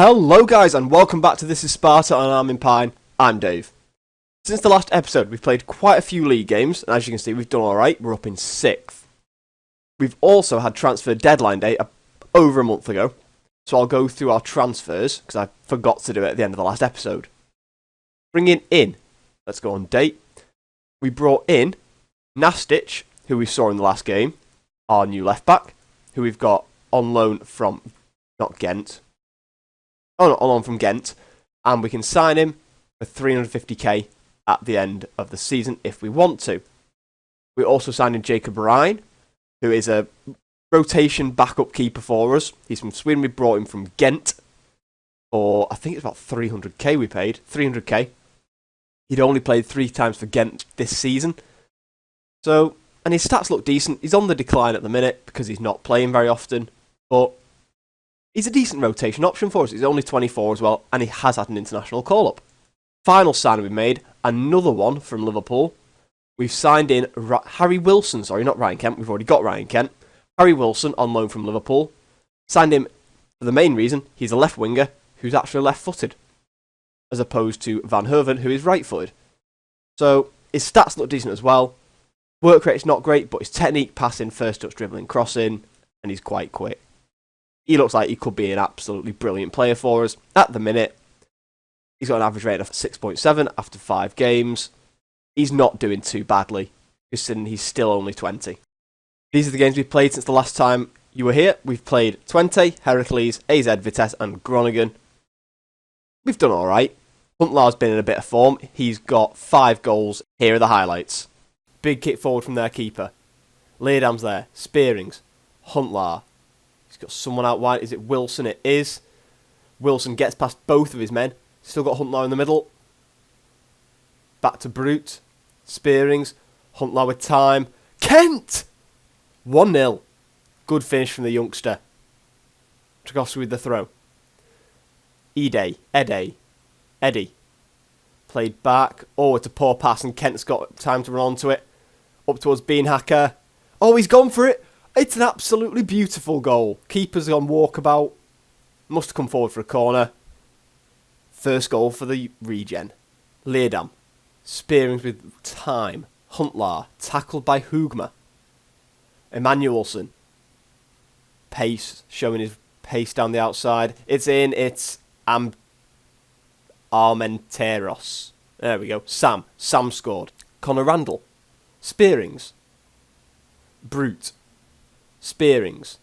Hello guys and welcome back to This is Sparta on UnarmingPine. I'm Dave. Since the last episode we've played quite a few league games and as you can see we've done alright, we're up in 6th. We've also had transfer deadline day over a month ago, so I'll go through our transfers because I forgot to do it at the end of the last episode. Bringing in, let's go on date, we brought in Nastic, who we saw in the last game, our new left back, who we've got on loan from, not Ghent, on loan from Ghent, and we can sign him for 350k at the end of the season if we want to. We also signed in Jacob Ryan, who is a rotation backup keeper for us. He's from Sweden. We brought him from Ghent for, I think it's about 300k we paid. 300k. He'd only played 3 times for Ghent this season. So, and his stats look decent. He's on the decline at the minute because he's not playing very often. But he's a decent rotation option for us. He's only 24 as well, and he has had an international call-up. Final signing we made, another one from Liverpool. We've signed in Harry Wilson. Sorry, not Ryan Kent. We've already got Ryan Kent. Harry Wilson on loan from Liverpool. Signed him for the main reason he's a left winger who's actually left-footed, as opposed to Van Herven, who is right-footed. So his stats look decent as well. Work rate is not great, but his technique, passing, first touch, dribbling, crossing, and he's quite quick. He looks like he could be an absolutely brilliant player for us. At the minute, he's got an average rating of 6.7 after 5 games. He's not doing too badly, considering he's still only 20. These are the games we've played since the last time you were here. We've played Twente, Heracles, AZ Vitesse and Groningen. We've done alright. Huntlar's been in a bit of form. He's got 5 goals. Here are the highlights. Big kick forward from their keeper. Leerdam's there. Spearings. Huntlar. He's got someone out wide. Is it Wilson? It is. Wilson gets past both of his men. Still got Huntlar in the middle. Back to Brute. Spearings. Huntlar with time. Kent! 1-0. Good finish from the youngster. Tchaikovsky with the throw. Eddie. Played back. Oh, it's a poor pass and Kent's got time to run onto it. Up towards Beanhacker. Oh, he's gone for it. It's an absolutely beautiful goal. Keeper's on walkabout. Must have come forward for a corner. First goal for the regen. Leerdam. Spearings with time. Huntlar. Tackled by Hugma. Emmanuelson. Pace. Showing his pace down the outside. It's in. It's Armenteros. There we go. Sam scored. Connor Randall. Spearings. Brute. Spearings.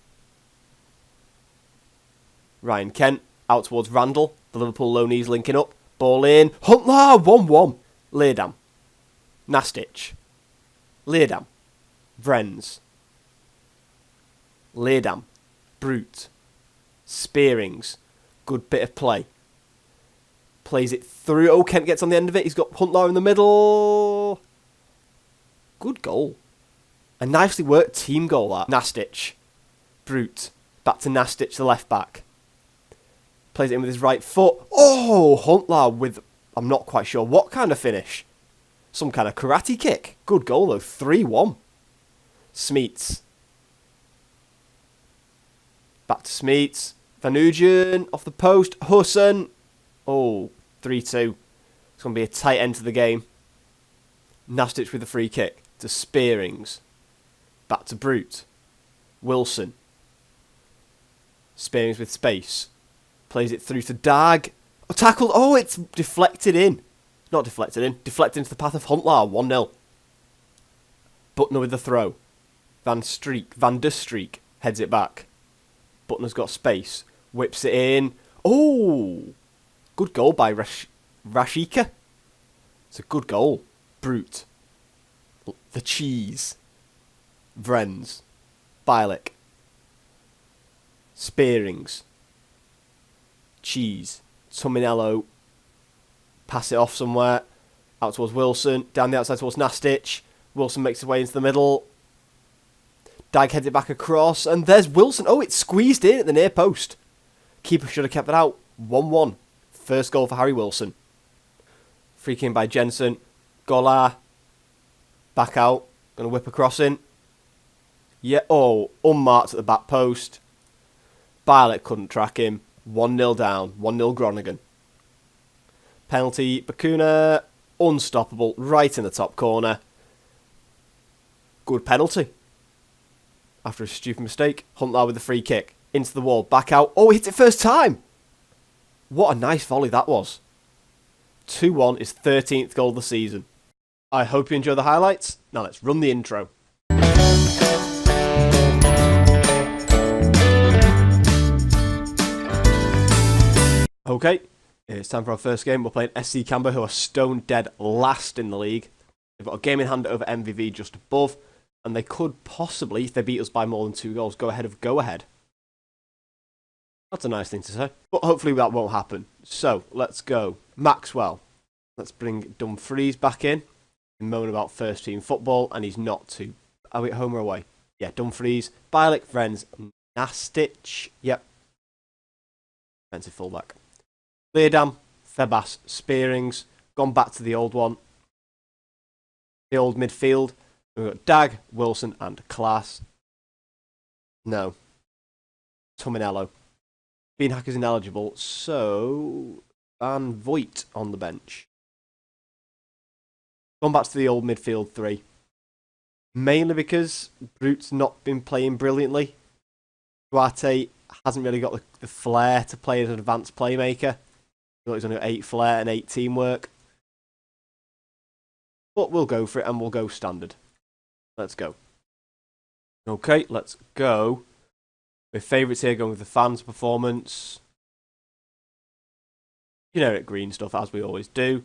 Ryan Kent out towards Randall. The Liverpool loanees linking up. Ball in. Huntlar 1-1. Leerdam. Nastic. Leerdam. Vrens. Leerdam. Brute. Spearings. Good bit of play. Plays it through. Oh, Kent gets on the end of it. He's got Huntlar in the middle. Good goal. A nicely worked team goal, that. Nastic. Brute. Back to Nastic, the left back. Plays it in with his right foot. Oh, Huntlar with, I'm not quite sure what kind of finish. Some kind of karate kick. Good goal, though. 3-1. Smeets. Back to Smeets. Van Ugen off the post. Husson. Oh, 3-2. It's going to be a tight end to the game. Nastic with the free kick to Spearings. Back to Brute. Wilson. Spearings with space. Plays it through to Dag. Oh, tackled. Oh, it's deflected in. Not deflected in. Deflected into the path of Huntlar. 1-0. Butner with the throw. Van der Streek heads it back. Butner's got space. Whips it in. Oh! Good goal by Rashika. It's a good goal. Brute. The cheese. Vrens. Bialik. Spearings. Cheese. Tominello. Pass it off somewhere. Out towards Wilson. Down the outside towards Nastic. Wilson makes his way into the middle. Dag heads it back across. And there's Wilson. Oh, it's squeezed in at the near post. Keeper should have kept it out. 1-1. First goal for Harry Wilson. Free kick by Jensen. Gola. Back out. Going to whip across in. Yeah. Oh, unmarked at the back post. Bialik couldn't track him. 1-0 down. 1-0 Groningen. Penalty, Bakuna, unstoppable, right in the top corner. Good penalty. After a stupid mistake, Huntelaar with the free kick. Into the wall, back out. Oh, he hit it first time! What a nice volley that was. 2-1, his 13th goal of the season. I hope you enjoy the highlights. Now let's run the intro. Okay, it's time for our first game. We're playing SC Canberra, who are stone dead last in the league. They've got a game in hand over MVV just above, and they could possibly, if they beat us by more than 2 goals, go ahead of Go Ahead. That's a nice thing to say, but hopefully that won't happen. So, let's go. Maxwell. Let's bring Dumfries back in. He's moaning about first team football, and he's not too... Are we at home or away? Yeah, Dumfries, Bielik, Vrenz, Nastic. Yep. Defensive fullback. Leerdam, Febas, Spearings. Gone back to the old one. The old midfield. We've got Dag, Wilson, and Klaas. No. Tominello. Bean Hacker's ineligible, so Van Voigt on the bench. Gone back to the old midfield 3. Mainly because Brute's not been playing brilliantly. Duarte hasn't really got the flair to play as an advanced playmaker. He's only got 8 flair and 8 teamwork. But we'll go for it and we'll go standard. Let's go. Okay, let's go. My favourites here going with the fans' performance. Generic green stuff, as we always do.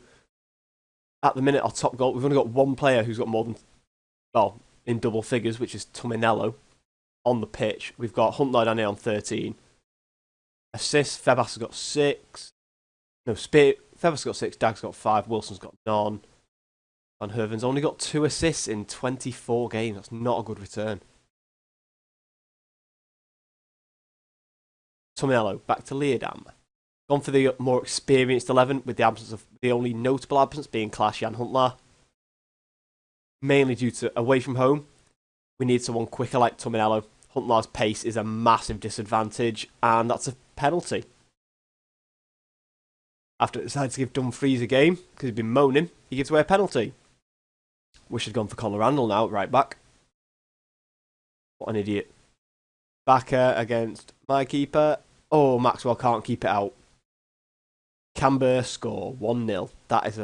At the minute, our top goal, we've only got one player who's got more than, well, in double figures, which is Tominello on the pitch. We've got Huntelaar down here on 13. Assists, Febas has got 6. No, Febas has got 6, Dag's got 5, Wilson's got none. Van Herven's only got 2 assists in 24 games. That's not a good return. Tominello, back to Leerdam. Gone for the more experienced 11 with the absence of the only notable absence being Klaas and Huntelaar. Mainly due to away from home, we need someone quicker like Tominello. Huntelaar's pace is a massive disadvantage, and that's a penalty. After it decided to give Dumfries a game, because he'd been moaning, he gives away a penalty. Wish he'd gone for Conor Randall now, right back. What an idiot. Backer against my keeper. Oh, Maxwell can't keep it out. Canberra score 1-0. That is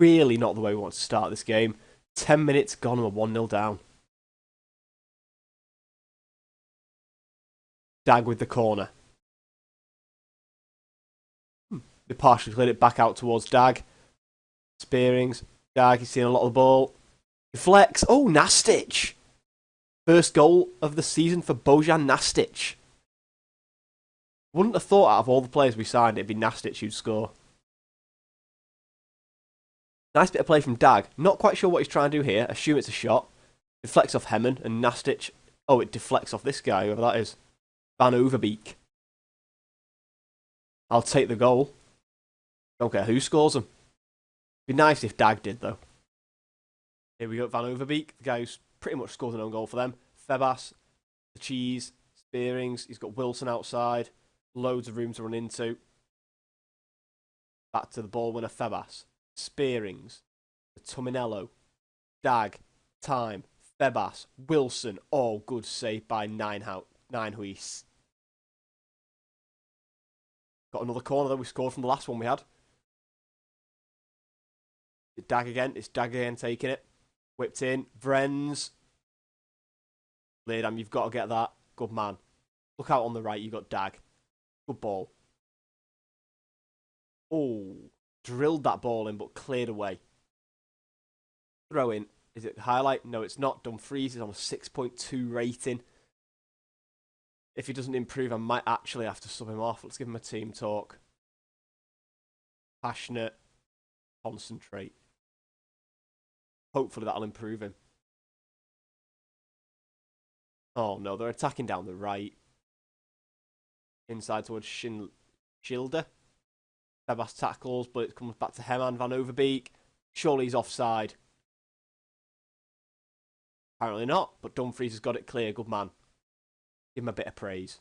really not the way we want to start this game. 10 minutes gone and we're 1-0 down. Dag with the corner. They partially cleared it back out towards Dag. Spearings. Dag, he's seen a lot of the ball. Deflects. Oh, Nastic. First goal of the season for Bojan Nastic. Wouldn't have thought out of all the players we signed it'd be Nastic who'd score. Nice bit of play from Dag. Not quite sure what he's trying to do here. Assume it's a shot. Deflects off Hemmen and Nastic. Oh, it deflects off this guy, whoever that is. Van Overbeek. I'll take the goal. Don't care who scores them. Be nice if Dag did, though. Here we go, Van Overbeek, the guy who's pretty much scored an own goal for them. Febas, the cheese, Spearings. He's got Wilson outside. Loads of room to run into. Back to the ball winner, Febas. Spearings. Tominello. Dag. Time. Febas. Wilson. Oh, good save by Nine Huis. Got another corner, though. We scored from the last one we had. Dag again. It's Dag again taking it. Whipped in. Vrenz. Leerdam, you've got to get that. Good man. Look out on the right. You've got Dag. Good ball. Oh. Drilled that ball in, but cleared away. Throw in. Is it highlight? No, it's not. Dumfries is on a 6.2 rating. If he doesn't improve, I might actually have to sub him off. Let's give him a team talk. Passionate. Concentrate. Hopefully that'll improve him. Oh no, they're attacking down the right. Inside towards Schilder. Febas tackles, but it comes back to Heman Van Overbeek. Surely he's offside. Apparently not, but Dumfries has got it clear. Good man. Give him a bit of praise.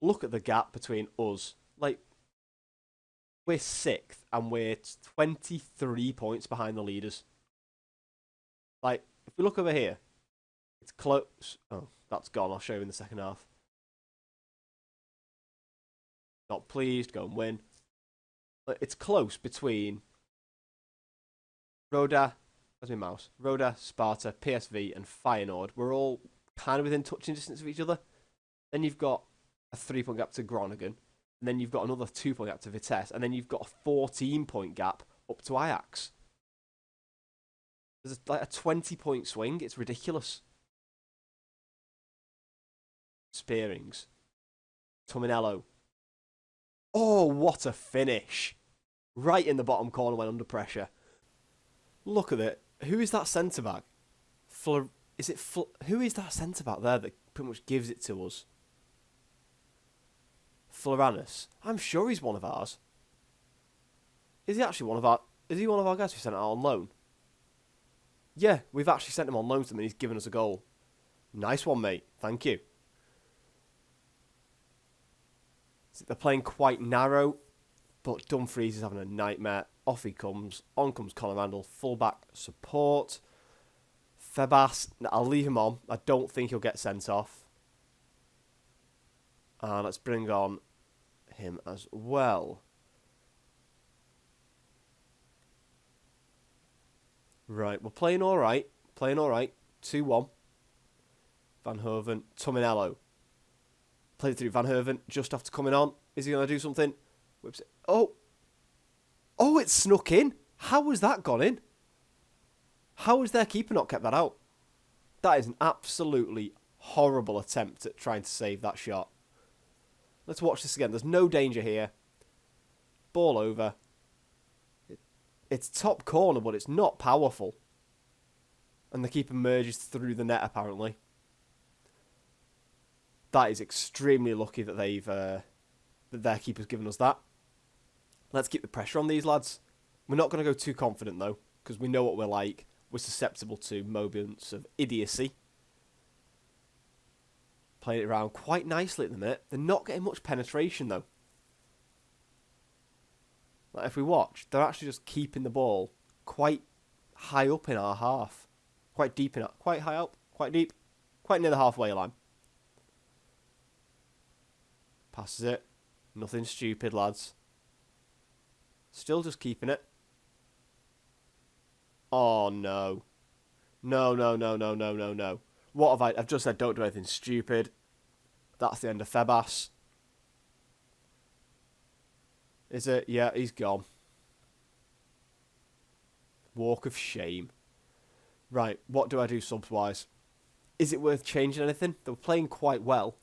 Look at the gap between us. Like, we're 6th and we're 23 points behind the leaders. Like, if we look over here, it's close. Oh, that's gone. I'll show you in the second half. Not pleased. Go and win. It's close between Roda. Where's my mouse? Roda, Sparta, PSV, and Feyenoord. We're all kind of within touching distance of each other. Then you've got a 3-point gap to Groningen. And then you've got another 2-point gap to Vitesse. And then you've got a 14-point gap up to Ajax. There's like a 20-point swing. It's ridiculous. Spearings. Tominello. Oh, what a finish. Right in the bottom corner when under pressure. Look at it. Who is that centre-back? Who is that centre-back there that pretty much gives it to us? Floranus. I'm sure he's one of ours. Is he actually one of our... Is he one of our guys we sent out on loan? Yeah, we've actually sent him on loan to them and he's given us a goal. Nice one, mate. Thank you. They're playing quite narrow, but Dumfries is having a nightmare. Off he comes. On comes Colin Randall. Fullback support. Febas. I'll leave him on. I don't think he'll get sent off. And let's bring on him as well. Right, we're playing all right. Playing all right. 2-1. Van Hoven. Tominello. Played it through Van Herven just after coming on. Is he going to do something? Whips it. Oh! Oh, it snuck in. How has that gone in? How has their keeper not kept that out? That is an absolutely horrible attempt at trying to save that shot. Let's watch this again. There's no danger here. Ball over. It's top corner, but it's not powerful. And the keeper merges through the net, apparently. That is extremely lucky that that their keeper's given us that. Let's keep the pressure on these lads. We're not going to go too confident, though, because we know what we're like. We're susceptible to moments of idiocy. Playing it around quite nicely at the minute. They're not getting much penetration, though. Like if we watch, they're actually just keeping the ball quite high up in our half. Quite deep in it. Quite high up. Quite deep. Quite near the halfway line. Passes it. Nothing stupid, lads. Still just keeping it. Oh, no. No, no, no, no, no, no, no. What have I've just said don't do anything stupid. That's the end of Febas. Is it? Yeah, he's gone. Walk of shame. Right, what do I do subs-wise? Is it worth changing anything? They were playing quite well.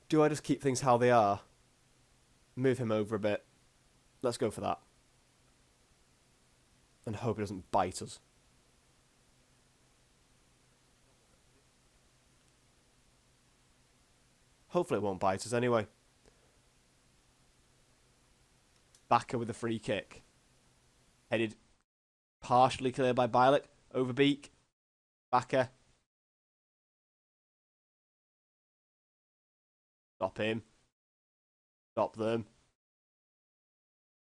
Do I just keep things how they are? Move him over a bit. Let's go for that. And hope he doesn't bite us. Hopefully it won't bite us anyway. Backer with a free kick. Headed partially cleared by Bialik. Overbeak. Backer. Stop him. Stop them.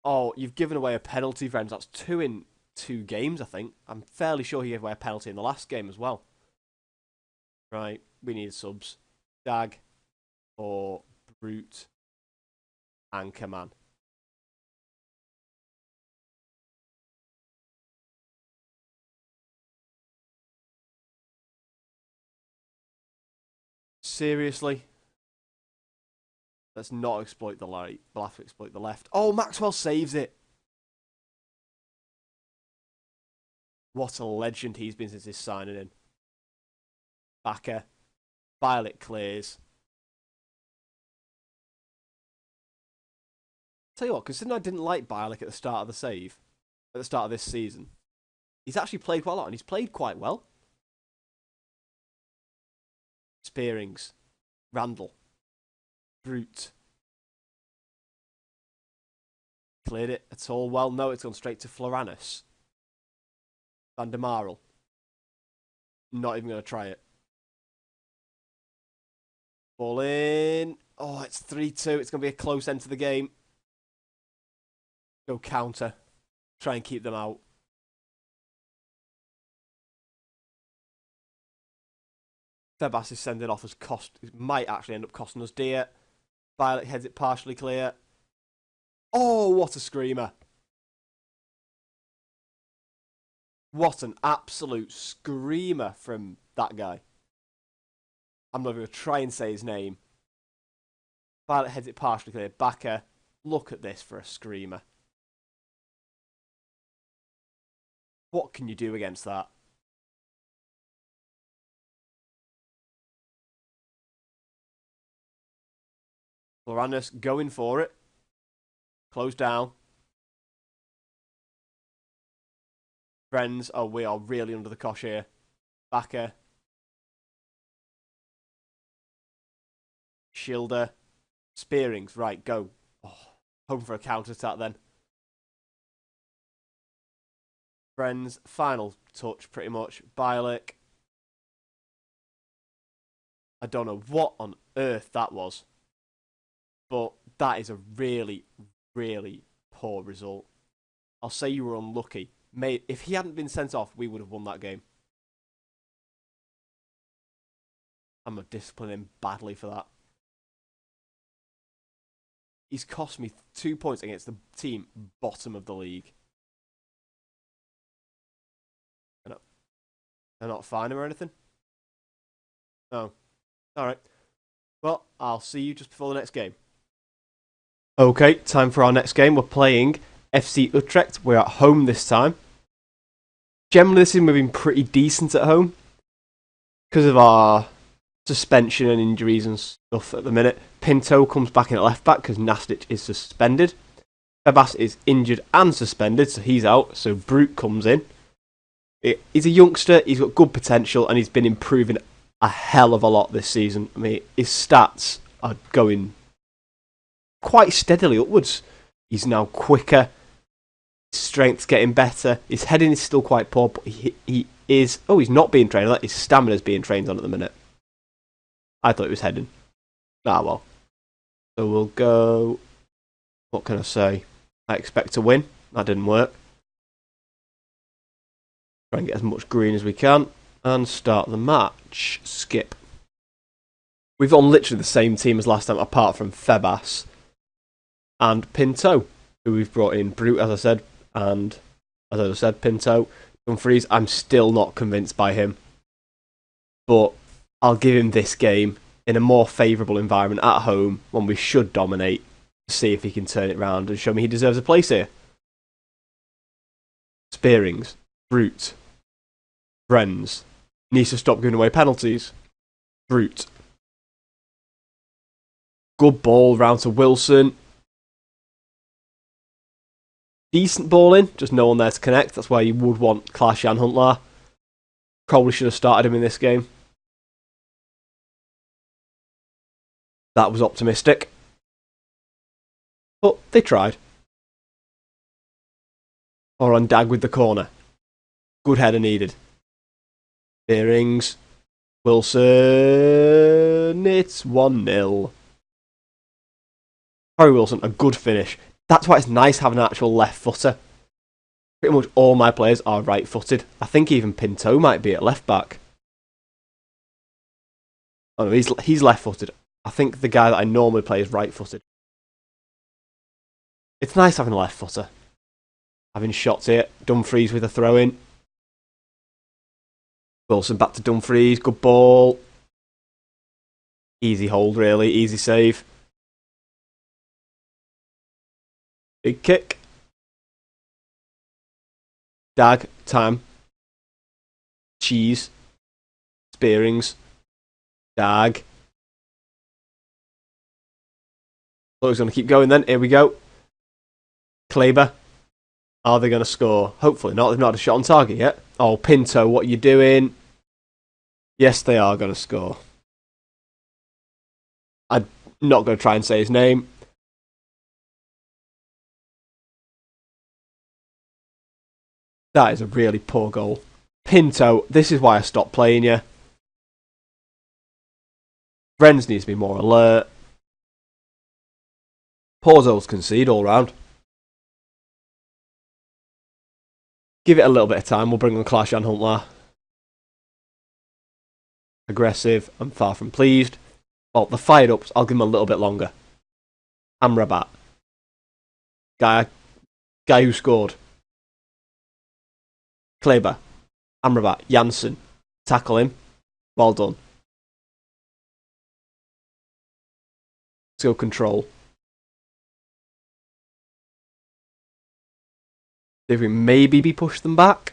Oh, you've given away a penalty, friends. That's 2 in 2 games, I think. I'm fairly sure he gave away a penalty in the last game as well. Right, we need subs. Dag or Brute. Anchorman. Seriously? Let's not exploit the right. We'll have to exploit the left. Oh, Maxwell saves it. What a legend he's been since his signing in. Backer. Violet clears. Tell you what, considering I didn't like Bialik at the start of the save, at the start of this season, he's actually played quite a lot, and he's played quite well. Spearings. Randall. Brute. Cleared it at all. Well, no, it's gone straight to Floranus. Van der Marel. Not even going to try it. Ball in. Oh, it's 3-2. It's going to be a close end to the game. Go counter. Try and keep them out. Febas is sending off as cost. It might actually end up costing us dear. Violet heads it partially clear. Oh, what a screamer. What an absolute screamer from that guy. I'm not going to try and say his name. Violet heads it partially clear. Backer. Look at this for a screamer. What can you do against that? Loranus going for it. Close down. Friends, oh, we are really under the cosh here. Backer. Shielder. Spearings, right, go. Oh, hoping for a counter-attack then. Friends, final touch pretty much. Bialik. I don't know what on earth that was. But that is a really, really poor result. I'll say you were unlucky. Mate, if he hadn't been sent off, we would have won that game. I'm going to discipline him badly for that. He's cost me 2 points against the team bottom of the league. They're not fine him or anything? No. Alright. Well, I'll see you just before the next game. Okay, time for our next game. We're playing FC Utrecht. We're at home this time. Generally, this season we've been pretty decent at home because of our suspension and injuries and stuff at the minute. Pinto comes back in at left back because Nastic is suspended. Febas is injured and suspended, so he's out. So Brute comes in. He's a youngster, he's got good potential, and he's been improving a hell of a lot this season. I mean, his stats are going quite steadily upwards. He's now quicker. His strength's getting better. His heading is still quite poor, but he is... Oh, he's not being trained on that. His stamina's being trained on at the minute. I thought it was heading. Ah, well. So we'll go... What can I say? I expect to win. That didn't work. Try and get as much green as we can. And start the match. Skip. We've on literally the same team as last time, apart from Febas and Pinto, who we've brought in. Brute, as I said, and as I said, Pinto. Dumfries, I'm still not convinced by him. But I'll give him this game in a more favourable environment at home when we should dominate. See if he can turn it round and show me he deserves a place here. Spearings. Brute. Friends. Needs to stop giving away penalties. Brute. Good ball round to Wilson. Decent ball in, just no one there to connect. That's why you would want Klaas-Jan Huntelaar. Probably should have started him in this game. That was optimistic. But they tried. Or on Dag with the corner. Good header needed. Bearings. Wilson. It's 1-0. Harry Wilson, a good finish. That's why it's nice having an actual left footer. Pretty much all my players are right footed. I think even Pinto might be at left back. Oh no, he's left footed. I think the guy that I normally play is right footed. It's nice having a left footer. Having shots here. Dumfries with a throw in. Wilson back to Dumfries. Good ball. Easy hold, really. Easy save. Big kick. Dag. Time. Cheese. Spearings. Dag. Thought he was going to keep going then. Here we go. Kleber. Are they going to score? Hopefully not. They've not had a shot on target yet. Oh, Pinto, what are you doing? Yes, they are going to score. I'm not going to try and say his name. That is a really poor goal. Pinto, this is why I stopped playing you. Rennes needs to be more alert. Porzos concede all round. Give it a little bit of time. We'll bring on Clash and Huntler. Aggressive. I'm far from pleased. Well, the fired ups, I'll give them a little bit longer. Amrabat. Guy who scored. Kleber. Amrabat. Janssen. Tackle him. Well done. Let's go control. See if we maybe push them back.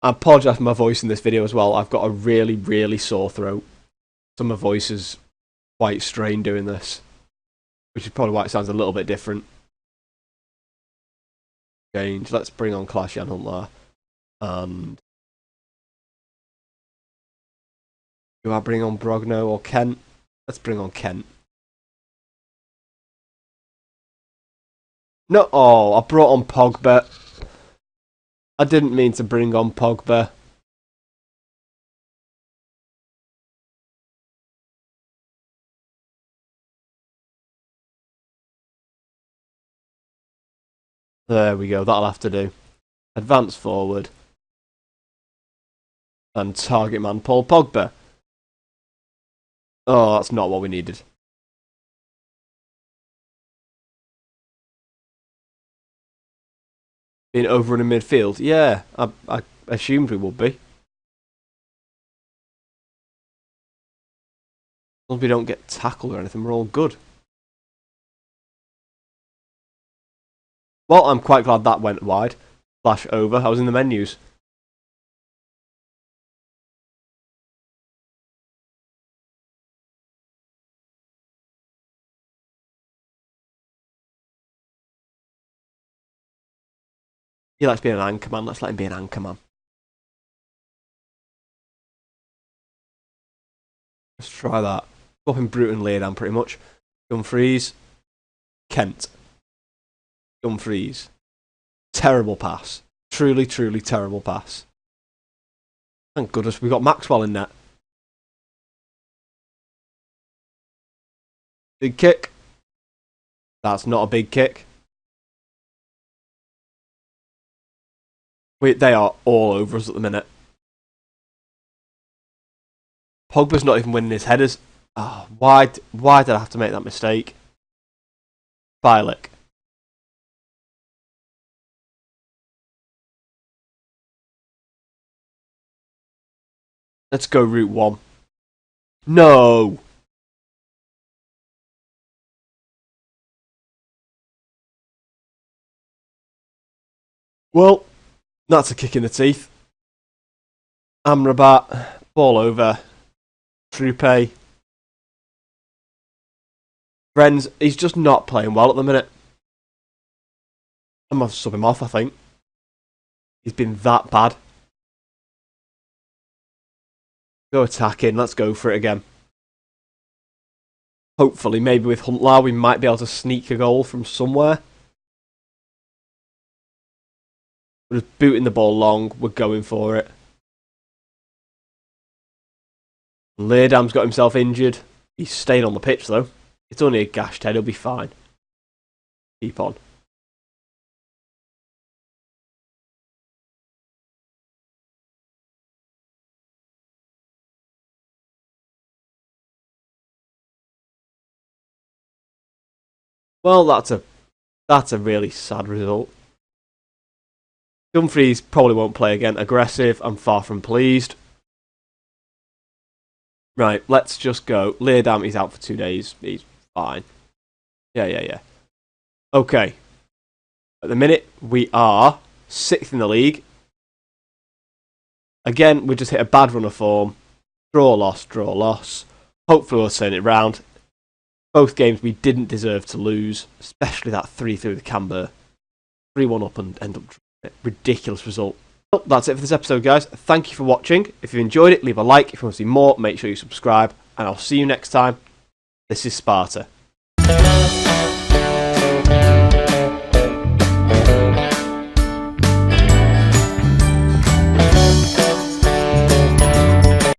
I apologise for my voice in this video as well. I've got a really, really sore throat. So my voice is quite strained doing this, which is probably why it sounds a little bit different. Change. Let's bring on Clash and Huntler. And do I bring on Brogno or Kent? Let's bring on Kent. No, oh, I brought on Pogba. I didn't mean to bring on Pogba. There we go, that'll have to do. Advance forward. And target man Paul Pogba. Oh, that's not what we needed. Being overrun in midfield? Yeah, I assumed we would be. As long as we don't get tackled or anything, we're all good. Well, I'm quite glad that went wide. Flash over. I was in the menus. He likes being an anchor man. Let's let him be an anchor man. Let's try that. Up in Brute and lay down pretty much. Dumfries. Kent. Dumfries. Terrible pass. Truly, truly terrible pass. Thank goodness we got Maxwell in net. Big kick. That's not a big kick. Wait, they are all over us at the minute. Pogba's not even winning his headers. Oh, why did I have to make that mistake? Bialik. Let's go route 1. No! Well, that's a kick in the teeth. Amrabat, ball over. Trupe. Rennes, he's just not playing well at the minute. I'm going to sub him off, I think. He's been that bad. Go attacking, let's go for it again. Hopefully, maybe with Huntler, we might be able to sneak a goal from somewhere. We're just booting the ball long, we're going for it. Leerdam's got himself injured. He's staying on the pitch though. It's only a gashed head, he'll be fine. Keep on. Well, that's a really sad result. Dumfries probably won't play again. Aggressive, I'm far from pleased. Right, let's just go. Leerdam, he's out for 2 days. He's fine. Yeah. Okay. At the minute, we are 6th in the league. Again, we just hit a bad run of form. Draw, loss. Hopefully we'll turn it round. Both games we didn't deserve to lose, especially that 3-3 with Canberra. 3-1 up and end up drawing it. Ridiculous result. Well, that's it for this episode, guys. Thank you for watching. If you enjoyed it, leave a like. If you want to see more, make sure you subscribe. And I'll see you next time. This is Sparta.